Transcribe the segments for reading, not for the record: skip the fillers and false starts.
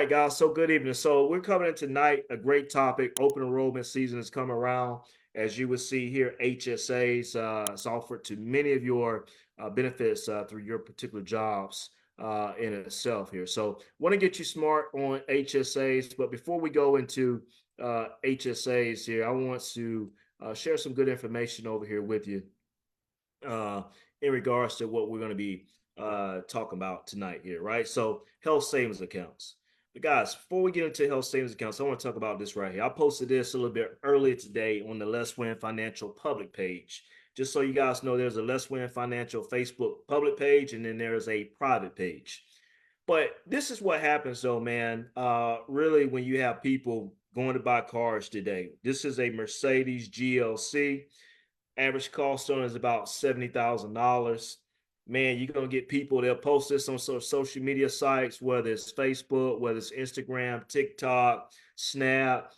right, guys. So good evening. So we're coming in tonight. A great topic. Open enrollment season is coming around. As you will see here, HSAs is offered to many of your benefits through your particular jobs in itself here. So want to get you smart on HSAs. But before we go into HSAs here, I want to share some good information over here with you uh, in regards to what we're going to be talking about tonight here, right? So, health savings accounts. But guys, before we get into health savings accounts, I want to talk about this right here. I posted this a little bit earlier today on the Let's Win Financial public page. Just so you guys know, there's a Let's Win Financial Facebook public page, and then there's a private page. But this is what happens, though, man. Really, when you have people going to buy cars today, this is a Mercedes GLC. Average cost on it is about $70,000. Man, you're gonna get people, they'll post this on social media sites, whether it's Facebook, whether it's Instagram, TikTok, Snap.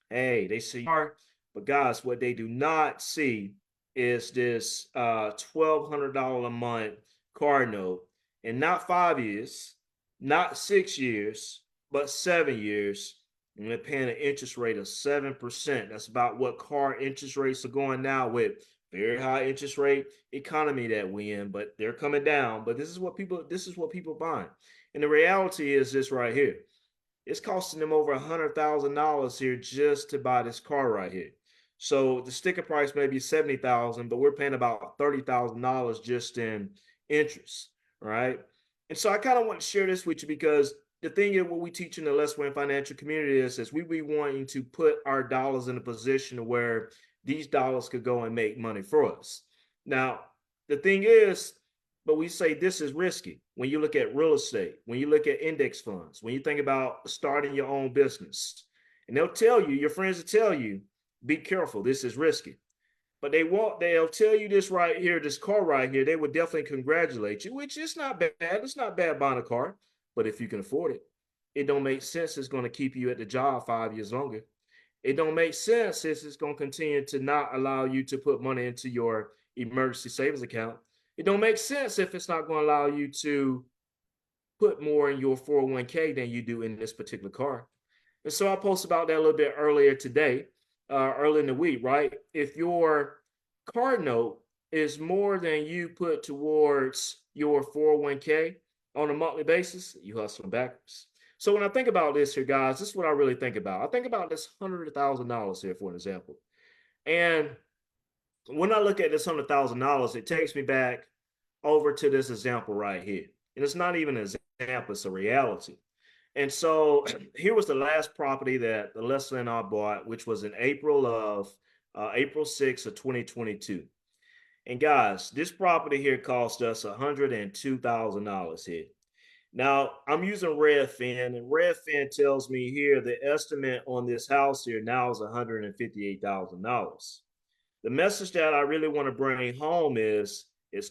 Hey, they see car, but guys, what they do not see is this $1,200 a month car note, and not 5 years, not 6 years, but 7 years. And they're paying an interest rate of 7%. That's about what car interest rates are going now with very high interest rate economy that we in, but they're coming down. But this is what people buying. And the reality is this right here. It's costing them over $100,000 here just to buy this car right here. So the sticker price may be 70,000, but we're paying about $30,000 just in interest, right? And so I kind of want to share this with you because the thing is, what we teach in the Let's Win financial community is we be wanting to put our dollars in a position where these dollars could go and make money for us. Now, the thing is, but we say this is risky when you look at real estate, when you look at index funds, when you think about starting your own business. And they'll tell you, your friends will tell you, be careful, this is risky. But they'll tell you this right here, this car right here, they would definitely congratulate you, which is not bad. It's not bad buying a car, but if you can afford it, it don't make sense. It's going to keep you at the job 5 years longer. It don't make sense. It's going to continue to not allow you to put money into your emergency savings account. It don't make sense if it's not going to allow you to put more in your 401k than you do in this particular car. And so I posted about that a little bit earlier today, early in the week, right? If your car note is more than you put towards your 401k on a monthly basis, you hustling backwards. So when I think about this here, guys, this is what I really think about. I think about this $100,000 here, for an example. And when I look at this $100,000, it takes me back over to this example right here. And it's not even an example, it's a reality. And so here was the last property that the Leslie and I bought, which was in April 6th of 2022. And guys, this property here cost us $102,000 here. Now I'm using Redfin, and Redfin tells me here the estimate on this house here now is $158,000. The message that I really want to bring home is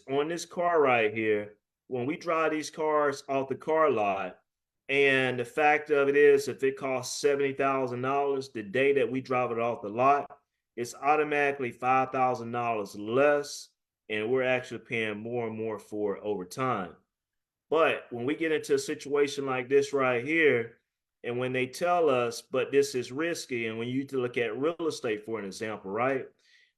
on this car right here. When we drive these cars off the car lot, and the fact of it is, if it costs $70,000 the day that we drive it off the lot, it's automatically $5,000 less, and we're actually paying more and more for it over time. But when we get into a situation like this right here, and when they tell us, but this is risky, and when you look at real estate, for an example, right?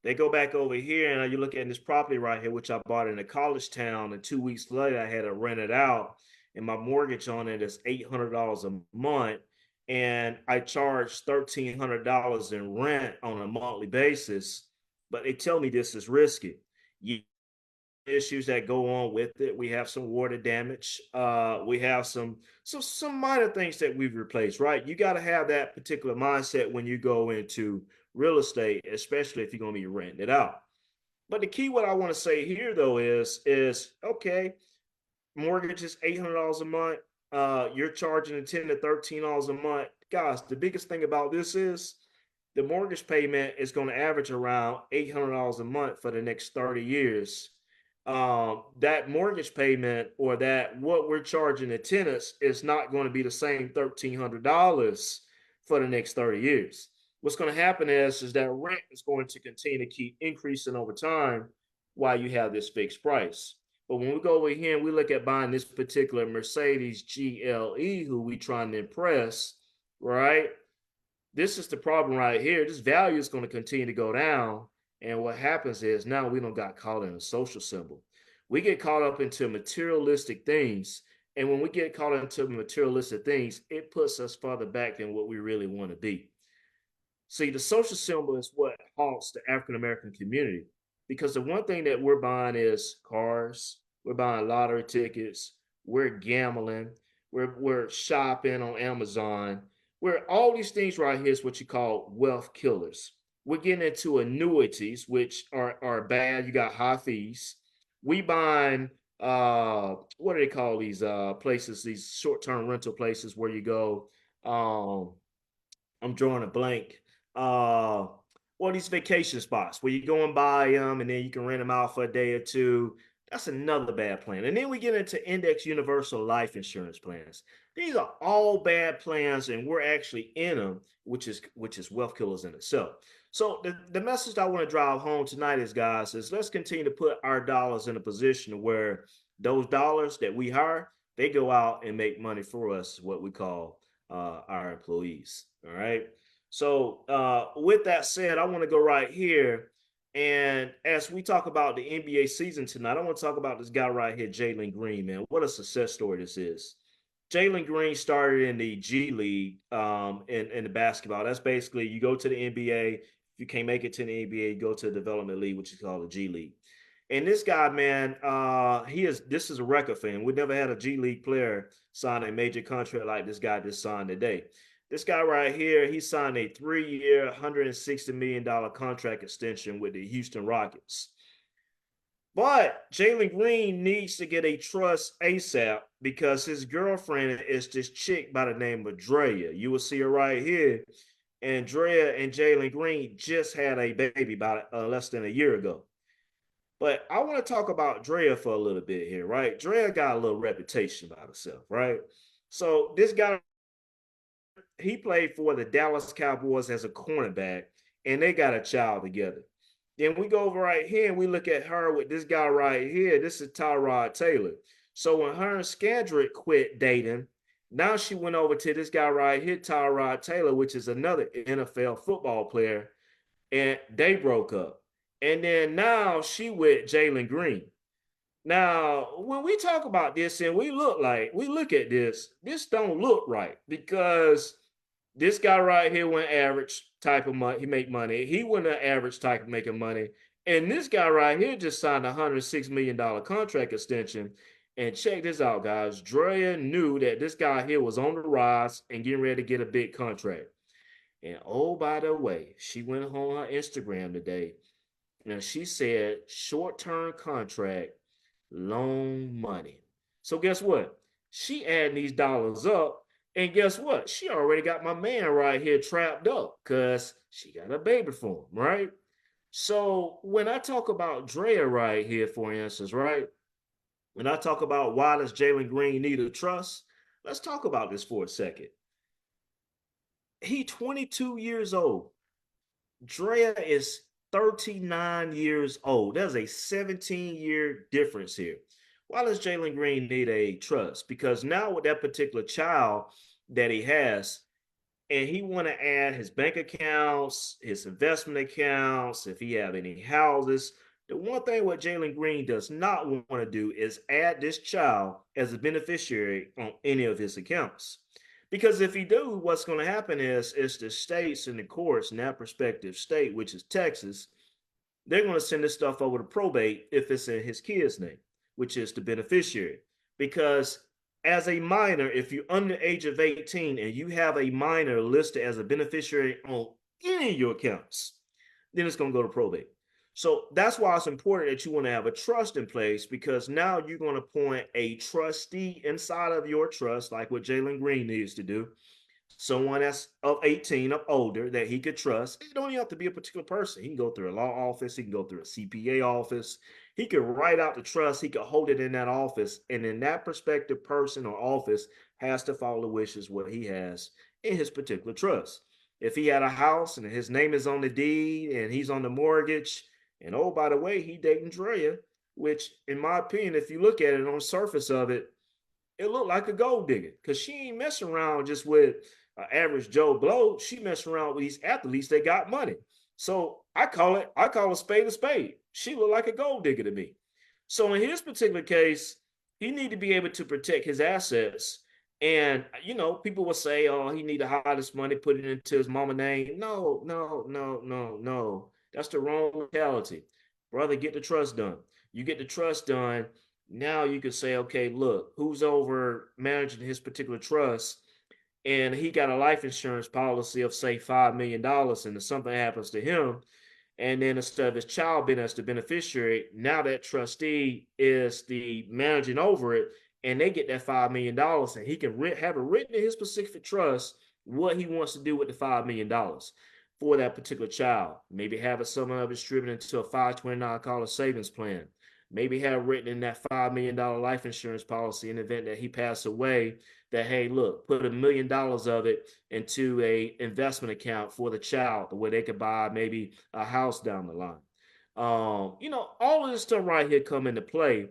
They go back over here, and you look at this property right here, which I bought in a college town, and 2 weeks later, I had to rent it out, and my mortgage on it is $800 a month, and I charge $1,300 in rent on a monthly basis, but they tell me this is risky. Issues that go on with it. We have some water damage. We have some minor things that we've replaced, right? You got to have that particular mindset when you go into real estate, especially if you're going to be renting it out. But the key, what I want to say here though is okay, mortgage is $800 a month. You're charging $10 to $13 a month. Guys, the biggest thing about this is the mortgage payment is going to average around $800 a month for the next 30 years. That mortgage payment, or that what we're charging the tenants, is not going to be the same $1,300 for the next 30 years. What's going to happen is that rent is going to continue to keep increasing over time while you have this fixed price. But when we go over here and we look at buying this particular Mercedes GLE, who we trying to impress, right? This is the problem right here. This value is going to continue to go down. And what happens is now we don't got caught in a social symbol. We get caught up into materialistic things. And when we get caught into materialistic things, it puts us further back than what we really want to be. See, the social symbol is what haunts the African American community because the one thing that we're buying is cars, we're buying lottery tickets, we're gambling, we're shopping on Amazon. We're all these things right here is what you call wealth killers. We're getting into annuities, which are bad. You got high fees. We buying what do they call these places, these short-term rental places where you go I'm drawing a blank. Uh, or these vacation spots where you go and buy them and then you can rent them out for a day or two. That's another bad plan. And then we get into index universal life insurance plans. These are all bad plans, and we're actually in them, which is wealth killers in itself. So the message I want to drive home tonight is, guys, is let's continue to put our dollars in a position where those dollars that we hire, they go out and make money for us, what we call our employees. All right. So, with that said, I want to go right here. And as we talk about the NBA season tonight, I want to talk about this guy right here, Jalen Green, man. What a success story this is. Jalen Green started in the G League in the basketball. That's basically you go to the NBA. If you can't make it to the NBA, you go to the development league, which is called the G League. And this guy, man, this is a record for him. We never had a G League player sign a major contract like this guy just signed today. This guy right here, he signed a 3-year, $160 million contract extension with the Houston Rockets. But Jalen Green needs to get a trust ASAP because his girlfriend is this chick by the name of Drea. You will see her right here. And Drea and Jalen Green just had a baby about less than a year ago. But I want to talk about Drea for a little bit here, right? Drea got a little reputation about herself, right? So this guy, he played for the Dallas Cowboys as a cornerback, and they got a child together. Then we go over right here and we look at her with this guy right here. This is Tyrod Taylor. So when her and Skandrick quit dating, now she went over to this guy right here, Tyrod Taylor, which is another NFL football player, and they broke up. And then now she with Jalen Green. Now, when we talk about this and we look at this don't look right because this guy right here went average type of money. He make money. He went an average type of making money. And this guy right here just signed a $106 million contract extension. And check this out, guys. Drea knew that this guy here was on the rise and getting ready to get a big contract. And oh, by the way, she went on her Instagram today and she said short-term contract, loan money. So guess what? She adding these dollars up, and guess what? She already got my man right here trapped up because she got a baby for him, right? So when I talk about Drea right here, for instance, right? When I talk about why does Jalen Green need a trust, let's talk about this for a second. He 22 years old. Drea is 39 years old. There's a 17-year difference here. Why does Jalen Green need a trust? Because now with that particular child that he has, and he want to add his bank accounts, his investment accounts, if he have any houses. The one thing what Jalen Green does not want to do is add this child as a beneficiary on any of his accounts. Because if he do, what's going to happen is the states and the courts in that prospective state, which is Texas, they're going to send this stuff over to probate if it's in his kid's name, which is the beneficiary. Because as a minor, if you're under the age of 18 and you have a minor listed as a beneficiary on any of your accounts, then it's going to go to probate. So that's why it's important that you want to have a trust in place because now you're going to appoint a trustee inside of your trust, like what Jalen Green needs to do. Someone that's of 18 or older that he could trust. It don't even have to be a particular person. He can go through a law office. He can go through a CPA office. He could write out the trust. He could hold it in that office. And then that prospective person or office has to follow the wishes what he has in his particular trust. If he had a house and his name is on the deed and he's on the mortgage, and oh, by the way, he dating Drea, which in my opinion, if you look at it on the surface of it, it looked like a gold digger because she ain't messing around just with an average Joe Blow. She messing around with these athletes that got money. So I call a spade a spade. She looked like a gold digger to me. So in his particular case, he need to be able to protect his assets. And people will say, "Oh, he need to hide this money, put it into his mama name." No, no, no, no, no. That's the wrong mentality, brother. Get the trust done. You get the trust done, now you could say, okay, look, who's over managing his particular trust? And he got a life insurance policy of say $5 million, and if something happens to him, and then instead of his child being as the beneficiary, now that trustee is the managing over it, and they get that $5 million, and he can have it written in his specific trust what he wants to do with the $5 million for that particular child. Maybe have it somehow distributed into a 529 college savings plan. Maybe have written in that $5 million life insurance policy in the event that he passed away, that hey, look, put $1 million of it into a investment account for the child, where they could buy maybe a house down the line. All of this stuff right here come into play.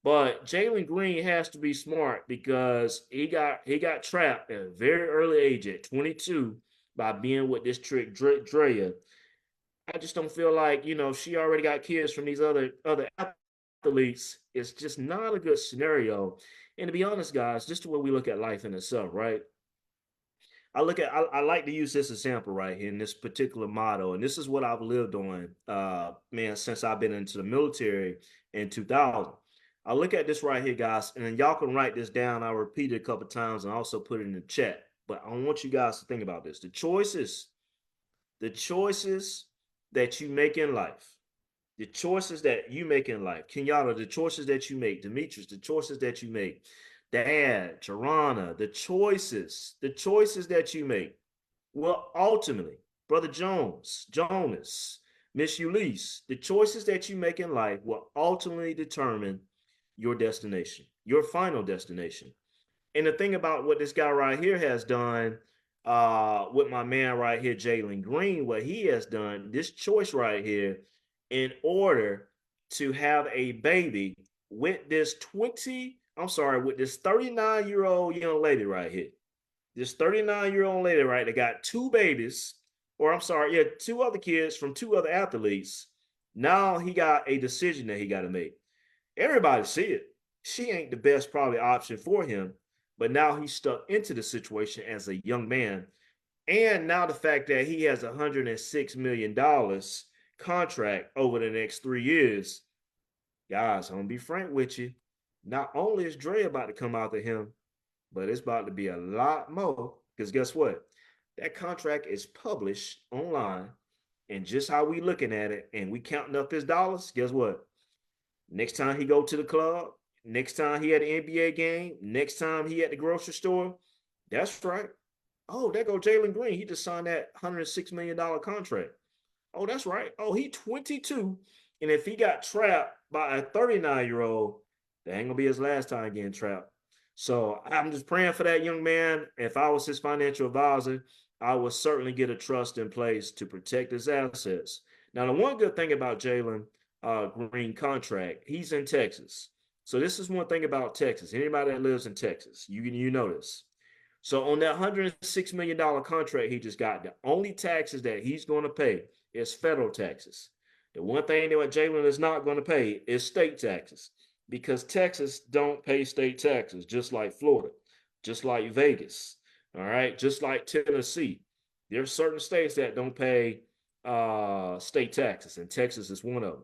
But Jalen Green has to be smart because he got trapped at a very early age at 22 by being with this trick Drea. I just don't feel like she already got kids from these other athletes. It's just not a good scenario. And to be honest, guys, just the way we look at life in itself, right? I like to use this example right here in this particular motto, and this is what I've lived on, man, since I've been into the military in 2000. I look at this right here, guys, and then y'all can write this down. I'll repeat it a couple times and also put it in the chat. But I want you guys to think about this: the choices that you make in life, the choices that you make in life, Kenyatta, the choices that you make, Demetrius, the choices that you make, Dad, Tarana, the choices that you make will ultimately, Brother Jonas, Miss Ulysses, the choices that you make in life will ultimately determine your destination, your final destination. And the thing about what this guy right here has done, with my man right here, Jalen Green, what he has done, this choice right here, in order to have a baby with this with this 39-year-old young lady right here. This 39-year-old lady, right, that got two babies, or I'm sorry, yeah, two other kids from two other athletes. Now he got a decision that he got to make. Everybody see it. She ain't the best probably option for him, but now he's stuck into the situation as a young man. And now the fact that he has $106 million contract over the next 3 years, guys, I'm gonna be frank with you. Not only is Dre about to come out to him, but it's about to be a lot more. Because guess what? That contract is published online, and just how we looking at it, and we counting up his dollars. Guess what? Next time he go to the club, next time he at an NBA game, next time he at the grocery store, that's right. Oh, there go Jalen Green. He just signed that $106 million contract. Oh, that's right. Oh, he 22. And if he got trapped by a 39-year-old, that ain't gonna be his last time getting trapped. So I'm just praying for that young man. If I was his financial advisor, I would certainly get a trust in place to protect his assets. Now, the one good thing about Jalen Green contract, he's in Texas. So this is one thing about Texas. Anybody that lives in Texas, you know this. So on that $106 million contract he just got, the only taxes that he's going to pay is federal taxes. The one thing that Jalen is not going to pay is state taxes, because Texas don't pay state taxes, just like Florida, just like Vegas, all right, just like Tennessee. There are certain states that don't pay state taxes, and Texas is one of them.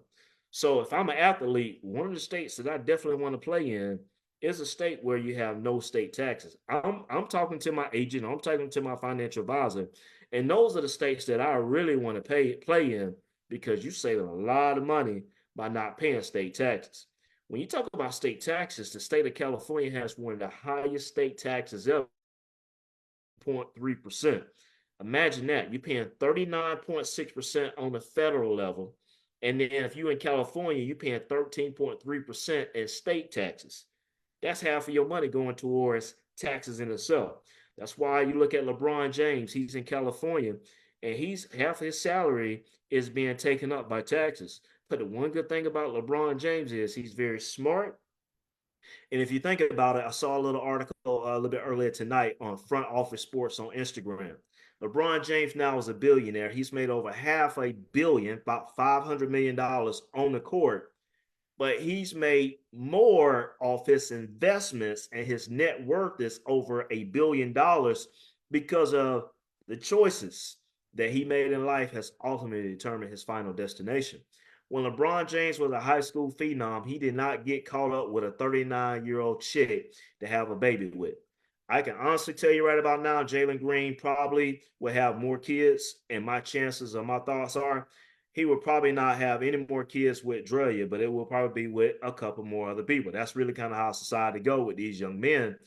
So if I'm an athlete, one of the states that I definitely want to play in is a state where you have no state taxes. I'm talking to my agent, I'm talking to my financial advisor, and those are the states that I really want to play in, because you save a lot of money by not paying state taxes. When you talk about state taxes, the state of California has one of the highest state taxes ever, 0.3%. Imagine that. You're paying 39.6% on the federal level. And then if you're in California, you're paying 13.3% in state taxes. That's half of your money going towards taxes in itself. That's why you look at LeBron James, he's in California, and he's half his salary is being taken up by taxes. But the one good thing about LeBron James is he's very smart. And if you think about it, I saw a little article a little bit earlier tonight on Front Office Sports on Instagram. LeBron James now is a billionaire. He's made over half a billion, about $500 million on the court, but he's made more off his investments, and his net worth is over $1 billion because of the choices that he made in life has ultimately determined his final destination. When LeBron James was a high school phenom, he did not get caught up with a 39-year-old chick to have a baby with. I can honestly tell you right about now, Jalen Green probably will have more kids, and my chances of my thoughts are he will probably not have any more kids with Drea, but it will probably be with a couple more other people. That's really kind of how society go with these young men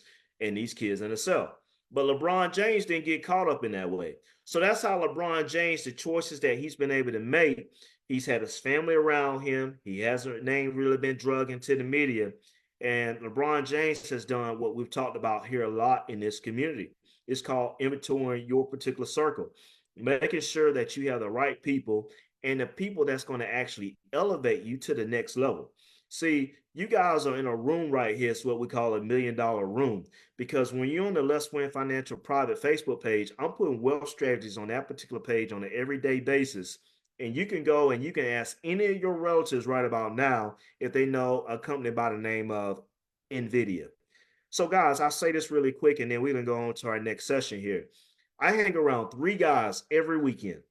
and these kids in itself. But LeBron James didn't get caught up in that way. So that's how LeBron James, the choices that he's been able to make, he's had his family around him. He hasn't name really been drug into the media. And LeBron James has done what we've talked about here a lot in this community. It's called inventorying your particular circle, making sure that you have the right people and the people that's going to actually elevate you to the next level. See, you guys are in a room right here. It's what we call $1 million room. Because when you're on the Let's Win Financial private Facebook page, I'm putting wealth strategies on that particular page on an everyday basis. And you can go and you can ask any of your relatives right about now if they know a company by the name of NVIDIA. So, guys, I'll say this really quick and then we're going to go on to our next session here. I hang around three guys every weekend,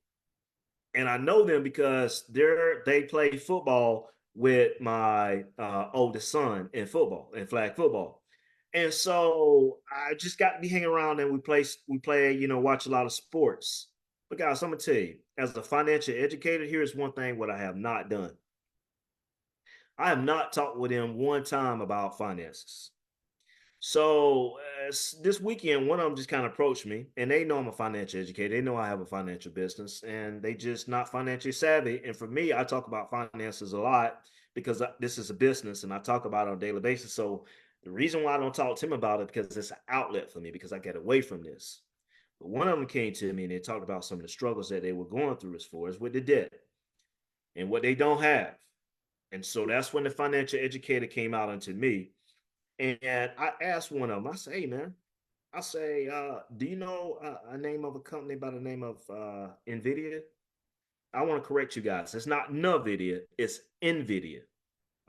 and I know them because they play football with my oldest son in football, in flag football. And so I just got to be hanging around and we play, watch a lot of sports. But guys, I'm gonna tell you, as a financial educator, here's one thing what I have not done. I have not talked with them one time about finances. So this weekend, one of them just kind of approached me, and they know I'm a financial educator. They know I have a financial business, and they just not financially savvy. And for me, I talk about finances a lot because this is a business, and I talk about it on a daily basis. So the reason why I don't talk to him about it because it's an outlet for me because I get away from this. But one of them came to me and they talked about some of the struggles that they were going through as far as with the debt and what they don't have. And so that's when the financial educator came out into me, and I asked one of them, I say, hey, man, I say, do you know a name of a company by the name of NVIDIA? I want to correct you guys. It's not NVIDIA, it's NVIDIA.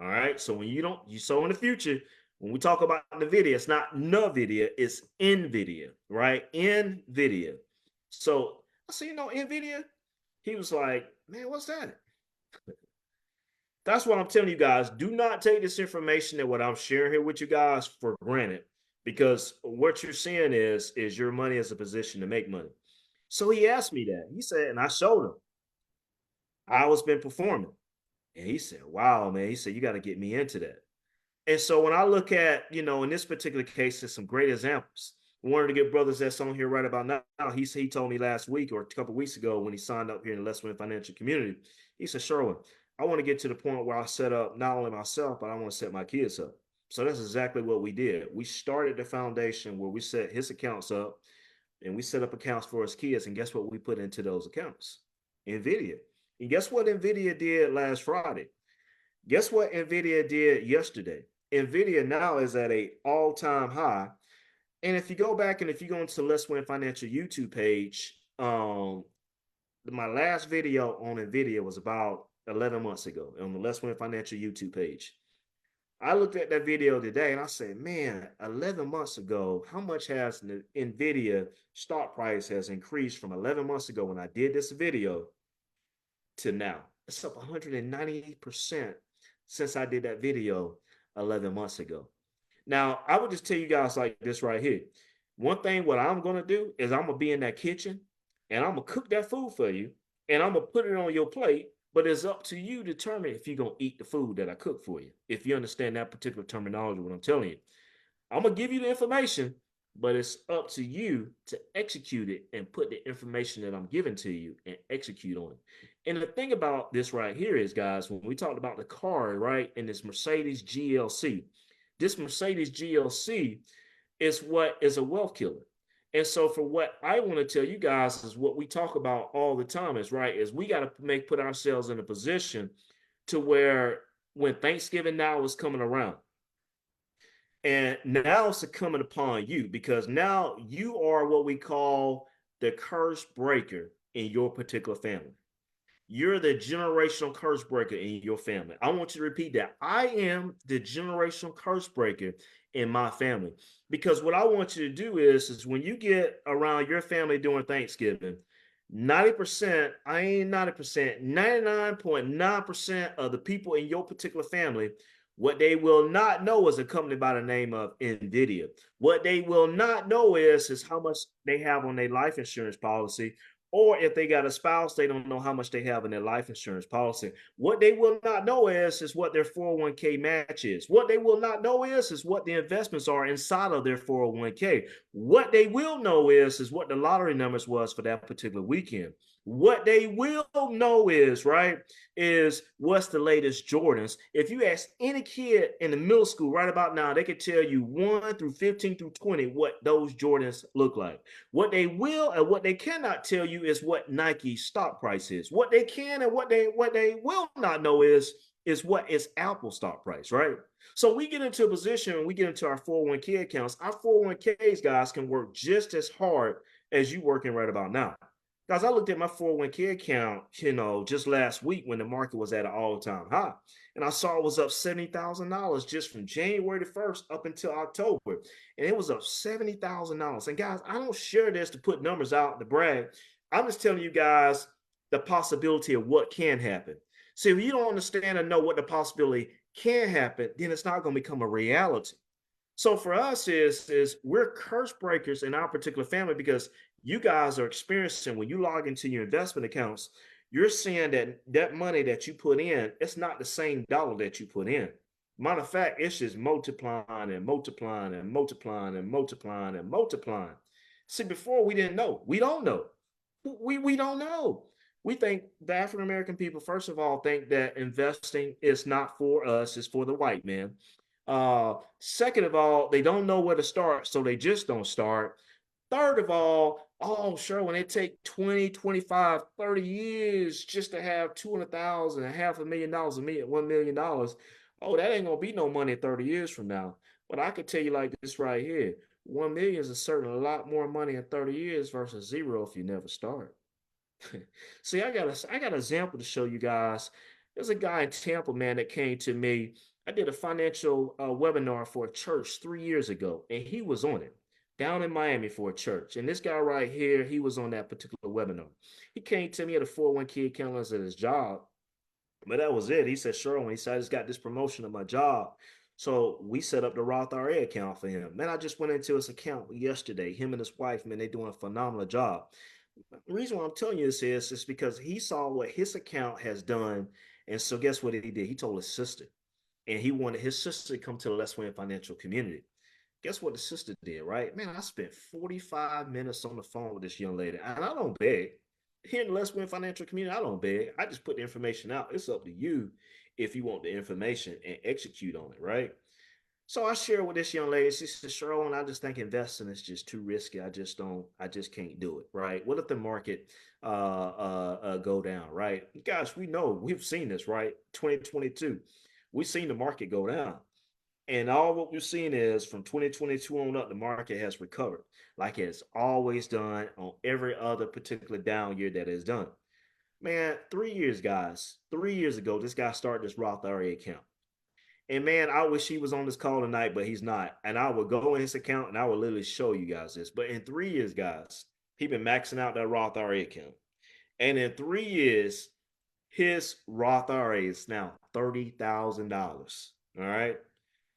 All right. So when so in the future, when we talk about NVIDIA, it's not NVIDIA, it's NVIDIA, right? NVIDIA. So I said, NVIDIA? He was like, man, what's that? That's what I'm telling you guys. Do not take this information and what I'm sharing here with you guys for granted, because what you're seeing is your money is a position to make money. So he asked me that. He said, and I showed him how it's been performing. And he said, wow, man. He said, you got to get me into that. And so when I look at, in this particular case, there's some great examples. One of the good brothers that's on here right about now, he told me last week or a couple of weeks ago when he signed up here in the Let's Win Financial community, he said, Sherwin, I want to get to the point where I set up not only myself, but I want to set my kids up. So that's exactly what we did. We started the foundation where we set his accounts up and we set up accounts for his kids. And guess what we put into those accounts? NVIDIA. And guess what NVIDIA did last Friday? Guess what NVIDIA did yesterday? NVIDIA now is at a all-time high. And if you go back and if you go into Let's Win Financial YouTube page, my last video on NVIDIA was about 11 months ago on the Let's Win Financial YouTube page. I looked at that video today and I said, man, 11 months ago, how much has the NVIDIA stock price has increased from 11 months ago when I did this video to now? It's up 198% since I did that video 11 months ago. Now, I would just tell you guys like this right here. One thing what I'm going to do is I'm going to be in that kitchen and I'm going to cook that food for you and I'm going to put it on your plate, but it's up to you to determine if you're going to eat the food that I cook for you. If you understand that particular terminology, what I'm telling you. I'm going to give you the information, but it's up to you to execute it and put the information that I'm giving to you and execute on it. And the thing about this right here is, guys, when we talked about the car, right, and this Mercedes GLC, this Mercedes GLC is what is a wealth killer. And so for what I want to tell you guys is what we talk about all the time is, right, is we got to put ourselves in a position to where when Thanksgiving now is coming around, and now it's coming upon you because now you are what we call the curse breaker in your particular family. You're the generational curse breaker in your family. I want you to repeat that. I am the generational curse breaker in my family. Because what I want you to do is when you get around your family during Thanksgiving, 90%, I ain't 90%, 99.9% of the people in your particular family, what they will not know is a company by the name of NVIDIA. What they will not know is how much they have on their life insurance policy, or if they got a spouse, they don't know how much they have in their life insurance policy. What they will not know is what their 401k match is. What they will not know is what the investments are inside of their 401k. What they will know is what the lottery numbers was for that particular weekend. What they will know is, right, is what's the latest Jordans. If you ask any kid in the middle school right about now, they could tell you 1 through 15 through 20 what those Jordans look like. What they will and what they cannot tell you is what Nike stock price is. What they can and what they will not know is what is Apple stock price, right? So we get into a position, we get into our 401k accounts. Our 401ks, guys, can work just as hard as you working right about now. Guys, I looked at my 401k account, just last week when the market was at an all-time high. And I saw it was up $70,000 just from January the 1st up until October. And it was up $70,000. And guys, I don't share this to put numbers out to brag. I'm just telling you guys the possibility of what can happen. See, if you don't understand and know what the possibility can happen, then it's not going to become a reality. So for us is we're curse breakers in our particular family because you guys are experiencing when you log into your investment accounts, you're seeing that that money that you put in, it's not the same dollar that you put in. Matter of fact, it's just multiplying and multiplying and multiplying and multiplying and multiplying. See, before we didn't know. We don't know. We don't know. We think the African American people, first of all, think that investing is not for us, it's for the white man. Second of all, they don't know where to start, so they just don't start. Third of all, oh, sure, when it take 20, 25, 30 years just to have 200,000, a half a million dollars, $1 million, oh, that ain't gonna be no money 30 years from now. But I could tell you like this right here, 1 million is certainly a lot more money in 30 years versus zero if you never start. See, I got an example to show you guys. There's a guy in Tampa, man, that came to me. I did a financial webinar for a church 3 years ago, and he was on it down in Miami for a church. And this guy right here, he was on that particular webinar. He came to me at a 401k account at his job, but that was it. He said, Sherwin, he said, I just got this promotion at my job. So we set up the Roth IRA account for him. Man, I just went into his account yesterday. Him and his wife, man, they doing a phenomenal job. The reason why I'm telling you this is because he saw what his account has done. And so guess what he did? He told his sister. And he wanted his sister to come to the Let's Win financial community. Guess what the sister did, right? Man, I spent 45 minutes on the phone with this young lady. And I don't beg. Here in the Let's Win financial community, I don't beg. I just put the information out. It's up to you if you want the information and execute on it, right? So I share with this young lady. She said, Cheryl, I just think investing is just too risky. I just can't do it. Right. What if the market go down? Right. Guys, we know we've seen this, right? 2022. We've seen the market go down. And all what we've seen is from 2022 on up, the market has recovered like it's always done on every other particular down year that it's done. Man, 3 years, guys. 3 years ago, this guy started this Roth IRA account. And man, I wish he was on this call tonight, but he's not. And I would go in his account and I would literally show you guys this. But in 3 years, guys, he been maxing out that Roth IRA account. And in 3 years, his Roth IRA is now $30,000. All right,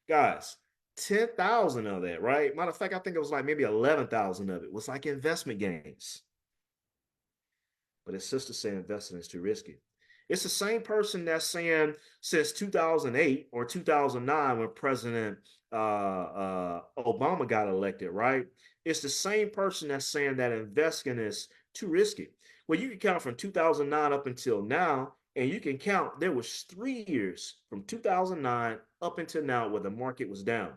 guys, 10,000 of that, right? Matter of fact, I think it was like maybe 11,000 of it was like investment gains. But his sister said investing is too risky. It's the same person that's saying since 2008 or 2009 when President Obama got elected, right? It's the same person that's saying that investing is too risky. Well, you can count from 2009 up until now, and you can count there was 3 years from 2009 up until now where the market was down.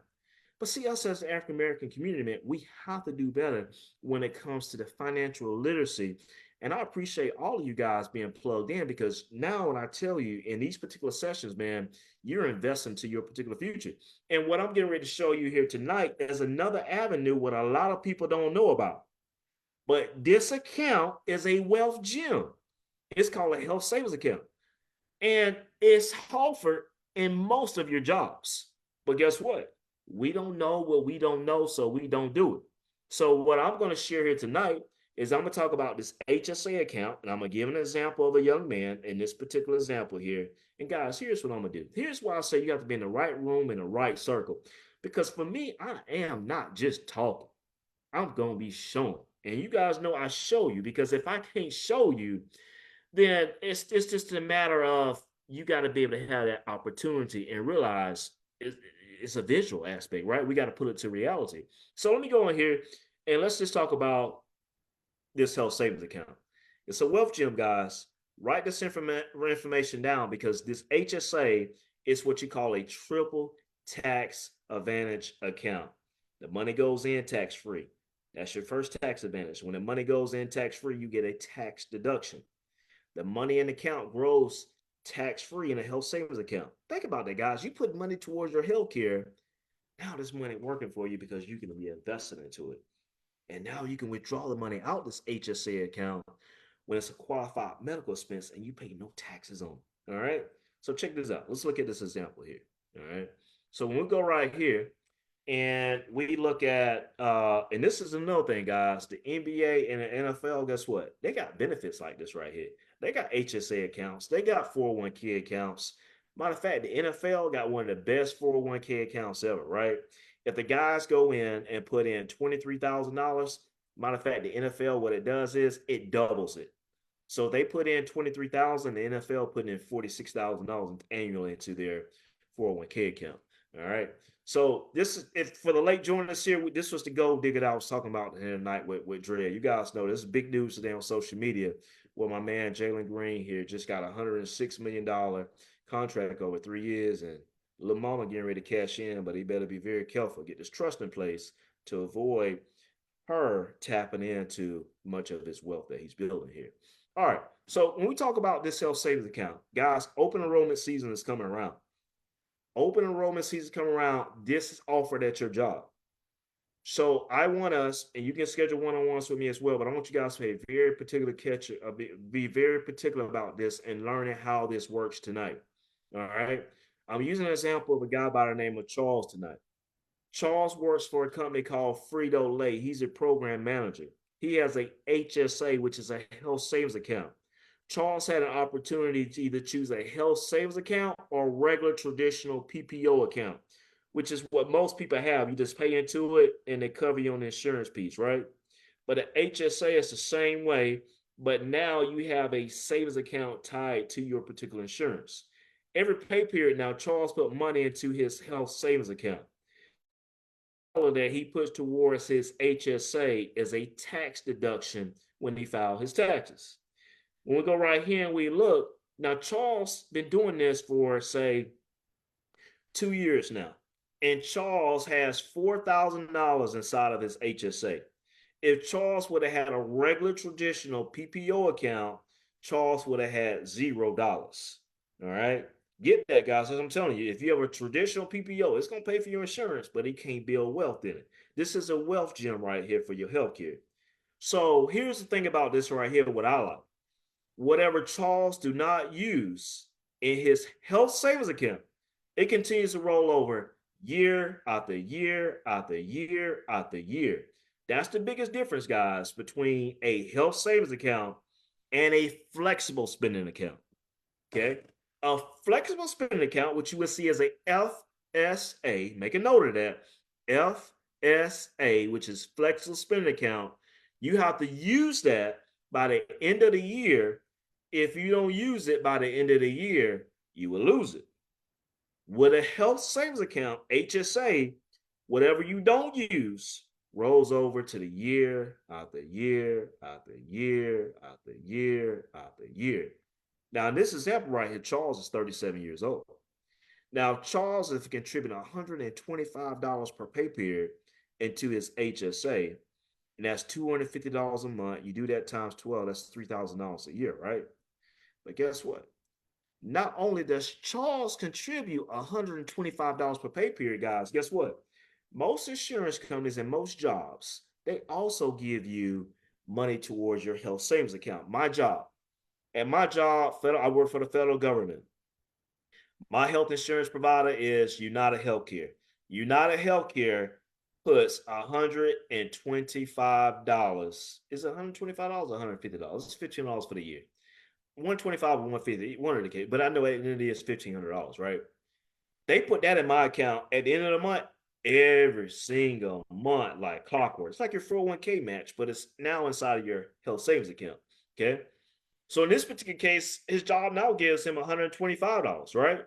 But see, us as the African American community, man, we have to do better when it comes to the financial literacy And I appreciate all of you guys being plugged in, because now when I tell you in these particular sessions, man, you're investing to your particular future. And what I'm getting ready to show you here tonight is another avenue what a lot of people don't know about. But this account is a wealth gem. It's called a health savings account. And it's offered in most of your jobs. But guess what? We don't know what we don't know, so we don't do it. So, what I'm going to share here tonight is I'm going to talk about this HSA account, and I'm going to give an example of a young man in this particular example here. And guys, here's what I'm going to do. Here's why I say you have to be in the right room, in the right circle. Because for me, I am not just talking, I'm going to be showing. And you guys know I show you, because if I can't show you, then it's just a matter of you got to be able to have that opportunity and realize it's a visual aspect, right? We got to put it to reality. So let me go in here and let's just talk about this health savings account. It's a wealth gem, guys. Write this information down, because this HSA is what you call a triple tax advantage account. The money goes in tax free. That's your first tax advantage. When the money goes in tax free, you get a tax deduction. The money in the account grows tax free in a health savings account. Think about that, guys. You put money towards your health care. Now this money working for you because you can be invested into it. And now you can withdraw the money out this HSA account when it's a qualified medical expense and you pay no taxes on it. All right. So check this out. Let's look at this example here. All right. So when we go right here and we look at, and this is another thing, guys, the NBA and the NFL, guess what? They got benefits like this right here. They got HSA accounts. They got 401k accounts. Matter of fact, the NFL got one of the best 401k accounts ever, right? If the guys go in and put in $23,000, matter of fact, the NFL, what it does is it doubles it. So they put in 23,000, the NFL put in $46,000 annually into their 401k account. All right. So this is if for the late joiners here, this was the gold digger that I was talking about tonight with Dre. You guys know this is big news today on social media, where my man Jalen Green here just got $106 million contract over 3 years, and Lil Mama getting ready to cash in, but he better be very careful, get this trust in place to avoid her tapping into much of his wealth that he's building here. All right. So when we talk about this health savings account, guys, open enrollment season is coming around. Open enrollment season coming around. This is offered at your job. So I want us, and you can schedule one-on-ones with me as well, but I want you guys to pay very particular be very particular about this and learning how this works tonight. All right. I'm using an example of a guy by the name of Charles tonight. Charles works for a company called Frito Lay. He's a program manager. He has a HSA, which is a health savings account. Charles had an opportunity to either choose a health savings account or a regular traditional PPO account, which is what most people have. You just pay into it and they cover you on the insurance piece, right? But the HSA is the same way, but now you have a savings account tied to your particular insurance. Every pay period now, Charles put money into his health savings account that he puts towards his HSA is a tax deduction when he filed his taxes. When we go right here and we look, now Charles been doing this for say 2 years now, and Charles has $4,000 inside of his HSA. If Charles would have had a regular traditional PPO account, Charles would have had $0. All right. Get that, guys. As I'm telling you, if you have a traditional PPO, it's going to pay for your insurance, but it can't build wealth in it. This is a wealth gem right here for your healthcare. So here's the thing about this right here, what I like. Whatever Charles do not use in his health savings account, it continues to roll over year after year after year after year. That's the biggest difference, guys, between a health savings account and a flexible spending account. Okay. A flexible spending account, which you will see as a FSA, make a note of that. FSA, which is flexible spending account, you have to use that by the end of the year. If you don't use it by the end of the year, you will lose it. With a health savings account, HSA, whatever you don't use rolls over to the year after year after year after year after year. Now, in this example right here, Charles is 37 years old. Now, Charles is contributing $125 per pay period into his HSA. and that's $250 a month. You do that times 12, that's $3,000 a year, right? But guess what? Not only does Charles contribute $125 per pay period, guys, guess what? Most insurance companies and most jobs, they also give you money towards your health savings account. My job, at my job, I work for the federal government. My health insurance provider is United Healthcare. United Healthcare puts $125. Is it $125 or $150? It's $15 for the year. 125 or 150, one of the case, but I know it is $1,500, right? They put that in my account at the end of the month every single month, like clockwork. It's like your 401k match, but it's now inside of your health savings account. Okay. So in this particular case, his job now gives him $125, right?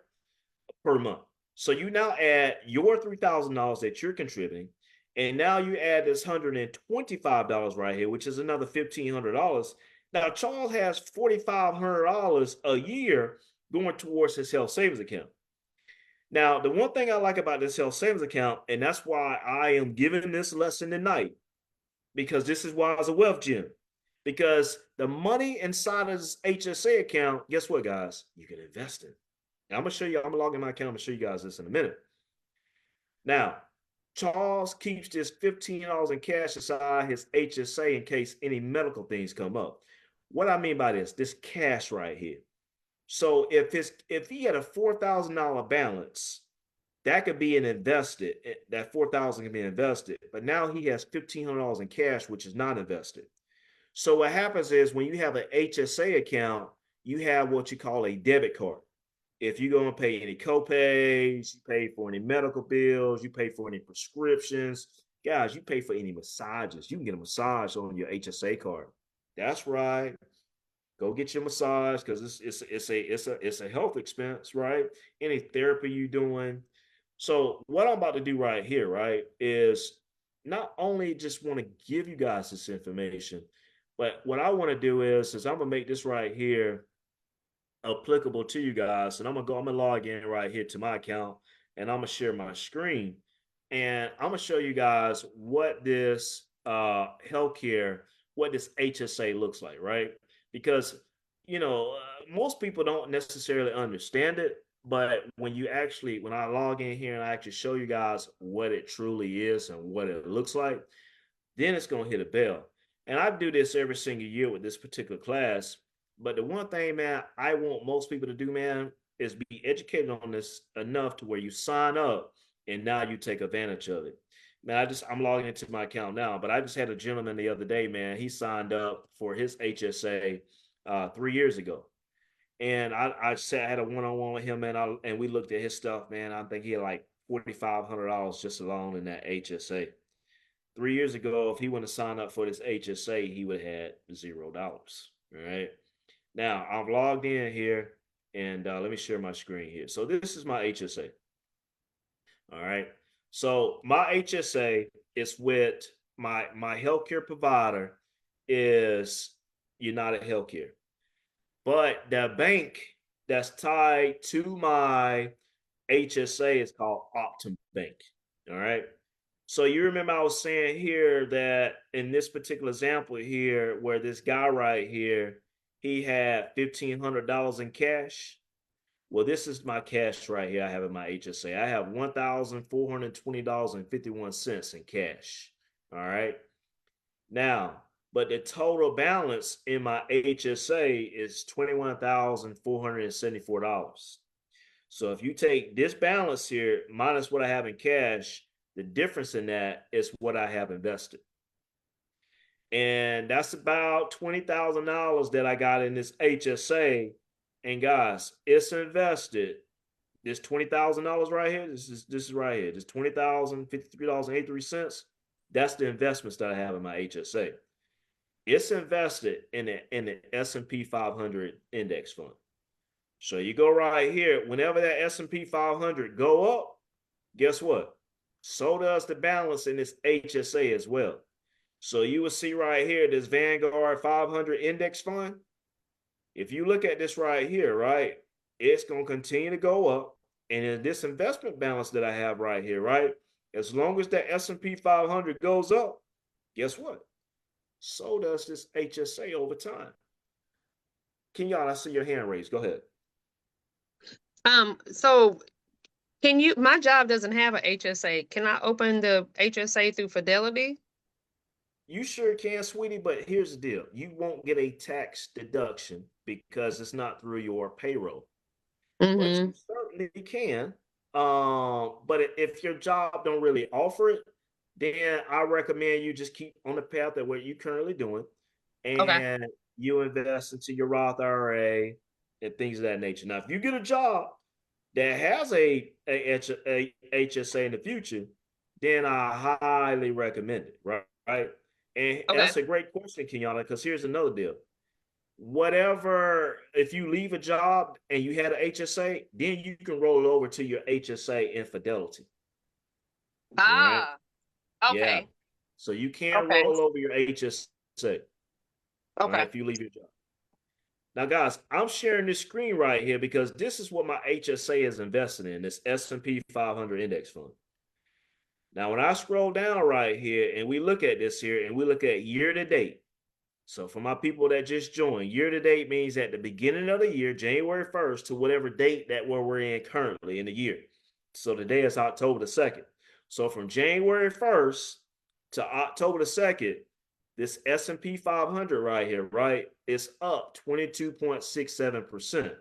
Per month. So you now add your $3,000 that you're contributing, and now you add this $125 right here, which is another $1,500. Now Charles has $4,500 a year going towards his health savings account. Now, the one thing I like about this health savings account, and that's why I am giving this lesson tonight, because this is why it's a wealth gem. Because the money inside of this HSA account, guess what, guys? You can invest in. I'm gonna show you. I'm gonna log in my account. I'm gonna show you guys this in a minute. Now, Charles keeps this $15 in cash inside his HSA in case any medical things come up. What I mean by this cash right here. So if he had a $4,000 balance, that could be invested. That 4,000 can be invested, but now he has $1,500 in cash, which is not invested. So what happens is when you have an HSA account, you have what you call a debit card. If you go and pay any copays, you pay for any medical bills, you pay for any prescriptions, guys, you pay for any massages. You can get a massage on your HSA card. That's right. Go get your massage because it's a health expense, right? Any therapy you doing. So what I'm about to do right here, right, is not only just want to give you guys this information, but what I want to do is I'm gonna make this right here applicable to you guys. And I'm gonna log in right here to my account and I'm gonna share my screen. And I'm gonna show you guys what this healthcare, what this HSA looks like, right? Because most people don't necessarily understand it, but when I log in here and I actually show you guys what it truly is and what it looks like, then it's going to hit a bell. And I do this every single year with this particular class. But the one thing, man, I want most people to do, man, is be educated on this enough to where you sign up and now you take advantage of it. Man, I'm logging into my account now, but I just had a gentleman the other day, man. He signed up for his HSA 3 years ago. And I had a one-on-one with him, man, and we looked at his stuff, man. I think he had like $4,500 just alone in that HSA. 3 years ago, if he wouldn't have signed up for this HSA, he would have had $0. All right. Now I'm logged in here, and let me share my screen here. So this is my HSA. All right. So my HSA is with my healthcare provider is United Healthcare, but the bank that's tied to my HSA is called Optum Bank. All right. So you remember I was saying here that in this particular example here, where this guy right here, he had $1,500 in cash. Well, this is my cash right here. I have in my HSA. I have $1,420.51 in cash. All right. Now, but the total balance in my HSA is $21,474. So if you take this balance here minus what I have in cash, the difference in that is what I have invested. And that's about $20,000 that I got in this HSA. And guys, it's invested. This $20,000 right here, this is right here. This $20,053.83. That's the investments that I have in my HSA. It's invested in the S&P 500 index fund. So you go right here. Whenever that S&P 500 go up, guess what? So does the balance in this HSA as well. So you will see right here, this Vanguard 500 index fund. If you look at this right here, right, it's going to continue to go up. And in this investment balance that I have right here, right, as long as that S&P 500 goes up, guess what? So does this HSA over time. Kenyatta, I see your hand raised. Go ahead. So can you, my job doesn't have a HSA. Can I open the HSA through Fidelity? You sure can, sweetie, but here's the deal. You won't get a tax deduction because it's not through your payroll. But you Mm-hmm. certainly can. But if your job don't really offer it, then I recommend you just keep on the path that what you're currently doing, Okay. and you invest into your Roth IRA and things of that nature. Now, if you get a job that has a HSA in the future, then I highly recommend it. Right. And Okay. that's a great question, Kenyatta, because here's another deal. Whatever, if you leave a job and you had an HSA, then you can roll over to your HSA infidelity. All right. Ah, Yeah. okay. So you can Okay. roll over your HSA. All right. Okay. If you leave your job. Now, guys, I'm sharing this screen right here because this is what my HSA is invested in, this S&P 500 index fund. Now, when I scroll down right here and we look at this here and we look at year to date, so for my people that just joined, year to date means at the beginning of the year, January 1st to whatever date that we're in currently in the year. So today is October the 2nd. So from January 1st to October the 2nd, this S&P 500 right here, right, is up 22.67%.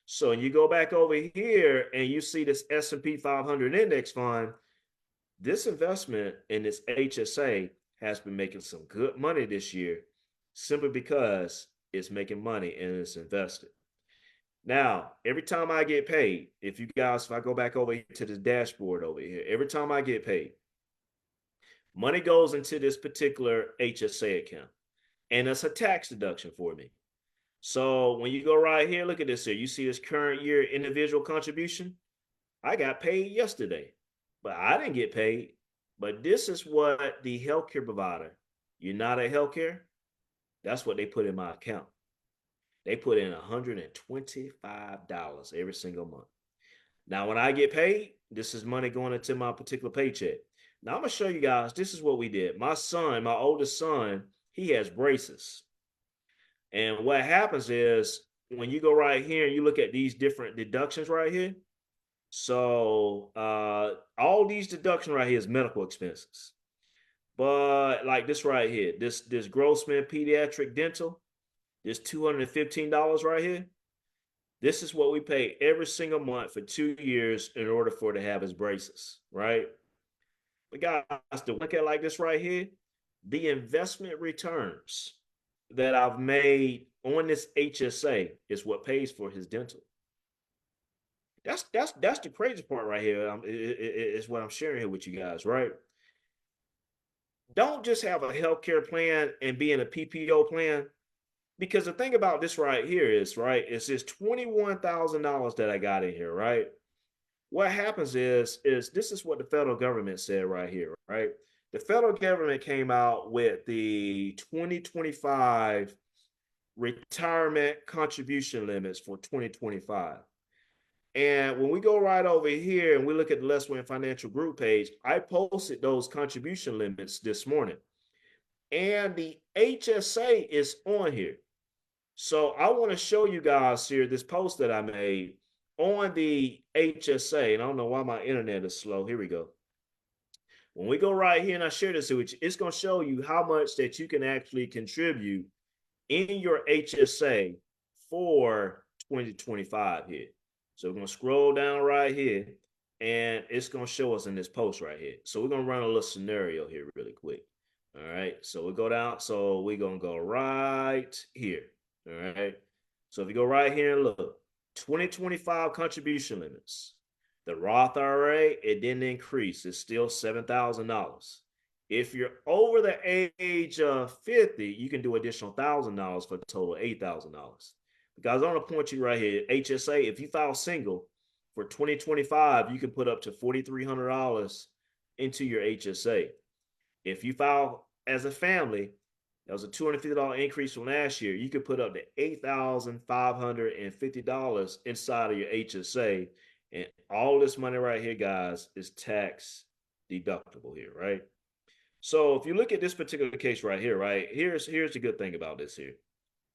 So you go back over here and you see this S&P 500 index fund, this investment in this HSA has been making some good money this year simply because it's making money and it's invested. Now, every time I get paid, if I go back over to the dashboard over here, every time I get paid, money goes into this particular HSA account and it's a tax deduction for me. So when you go right here, look at this here. You see this current year individual contribution? I got paid yesterday, but I didn't get paid. But this is what the healthcare provider, United Healthcare, that's what they put in my account. They put in $125 every single month. Now, when I get paid, this is money going into my particular paycheck. Now, I'm going to show you guys, this is what we did. My son, my oldest son, he has braces. And what happens is when you go right here and you look at these different deductions right here, so all these deductions right here is medical expenses. But like this right here, this Grossman pediatric dental, this $215 right here. This is what we pay every single month for 2 years in order for it to have his braces, right? But guys, to look at like this right here, the investment returns that I've made on this HSA is what pays for his dental. That's the crazy part right here. Is what I'm sharing here with you guys, right? Don't just have a healthcare plan and be in a PPO plan. Because the thing about this right here is, right, it's this $21,000 that I got in here, right? What happens is this is what the federal government said right here, right? The federal government came out with the 2025 retirement contribution limits for 2025. And when we go right over here and we look at the Less Win Financial Group page, I posted those contribution limits this morning. And the HSA is on here. So I want to show you guys here this post that I made on the HSA. And I don't know why my internet is slow. Here we go. When we go right here and I share this with you, it's going to show you how much that you can actually contribute in your HSA for 2025 here. So we're going to scroll down right here and it's going to show us in this post right here. So we're going to run a little scenario here really quick. All right. So we go down. So we're going to go right here. All right. So if you go right here and look, 2025 contribution limits. The Roth IRA, it didn't increase. It's still $7,000. If you're over the age of 50, you can do additional $1,000 for a total of $8,000. Because I want to point you right here, HSA, if you file single for 2025, you can put up to $4,300 into your HSA. If you file as a family, that was a $250 increase from last year. You could put up to $8,550 inside of your HSA. And all this money right here, guys, is tax deductible here, right? So if you look at this particular case right here, right, here's the good thing about this here.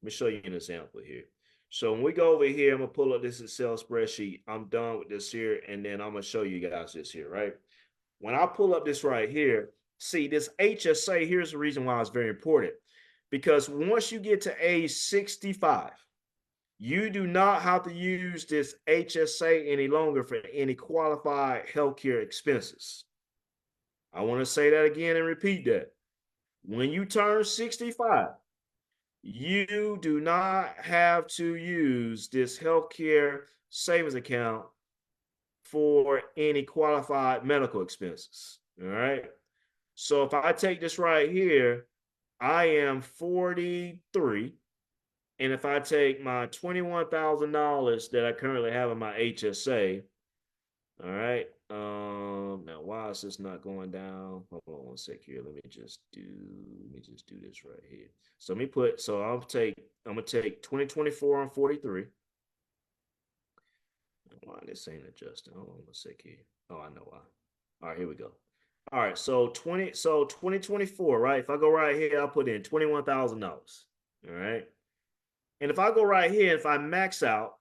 Let me show you an example here. So when we go over here, I'm gonna pull up this Excel spreadsheet. I'm done with this here, and then I'm gonna show you guys this here, right? When I pull up this right here, see this HSA, here's the reason why it's very important. Because once you get to age 65, you do not have to use this HSA any longer for any qualified healthcare expenses. I want to say that again and repeat that. When you turn 65, you do not have to use this healthcare savings account for any qualified medical expenses. All right. So if I take this right here, I am 43. And if I take my $21,000 that I currently have in my HSA, all right. Now why is this not going down? Hold on one sec here. Let me just do this right here. So let me put so I'm gonna take 2024 on 43. Why this ain't adjusting? Hold on one sec here. Oh, I know why. All right, here we go. All right, so 2024, right? If I go right here, I'll put in $21,000. All right. And if I go right here, if I max out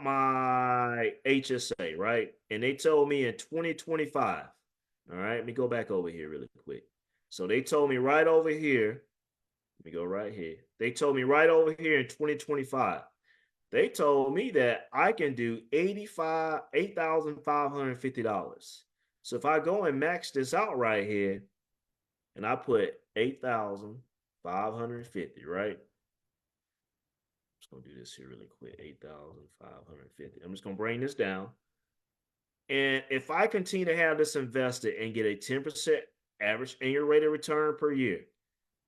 my HSA, right? And they told me in 2025, all right, let me go back over here really quick. So they told me right over here, let me go right here. They told me right over here in 2025, they told me that I can do $8,550. So if I go and max this out right here, and I put 8,550, right? Just gonna do this here really quick. 8,550. I'm just gonna bring this down. And if I continue to have this invested and get a 10% average annual rate of return per year,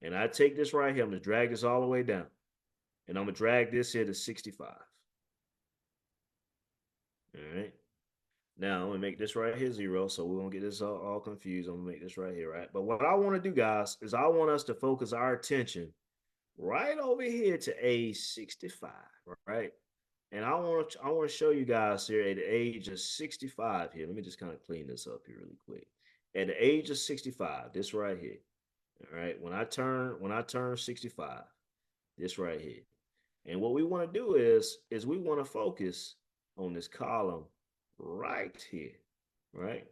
and I take this right here, I'm gonna drag this all the way down. And I'm gonna drag this here to 65. All right. Now I'm gonna make this right here 0, so we won't get this all confused. I'm gonna make this right here, right? But what I want to do, guys, is I want us to focus our attention right over here to age 65, right? And I want to show you guys here at the age of 65 here. Let me just kind of clean this up here really quick. At the age of 65, this right here. All right. When I turn 65, this right here. And what we want to do is we want to focus on this column right here, right?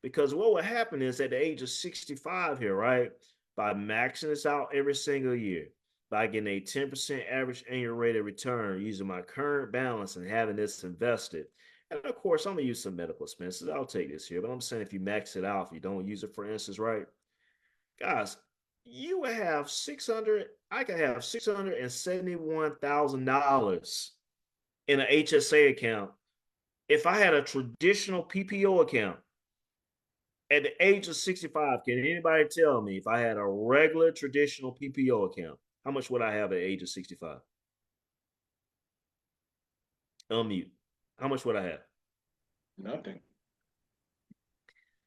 Because what will happen is at the age of 65 here, right? By maxing this out every single year, by getting a 10% average annual rate of return using my current balance and having this invested. And of course, I'm gonna use some medical expenses. I'll take this here, but I'm saying if you max it out, if you don't use it, for instance, right? Guys, you would have 600, I could have $671,000 in an HSA account if I had a traditional PPO account at the age of 65, can anybody tell me if I had a regular traditional PPO account, how much would I have at the age of 65? Unmute. How much would I have? Nothing.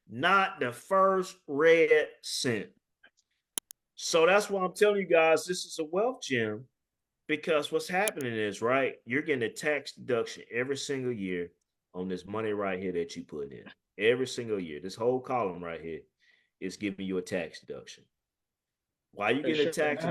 Not the first red cent. So that's why I'm telling you guys this is a wealth gem, because what's happening is, right, you're getting a tax deduction every single year on this money right here that you put in. Every single year. This whole column right here is giving you a tax deduction. Why are you getting a tax deduction?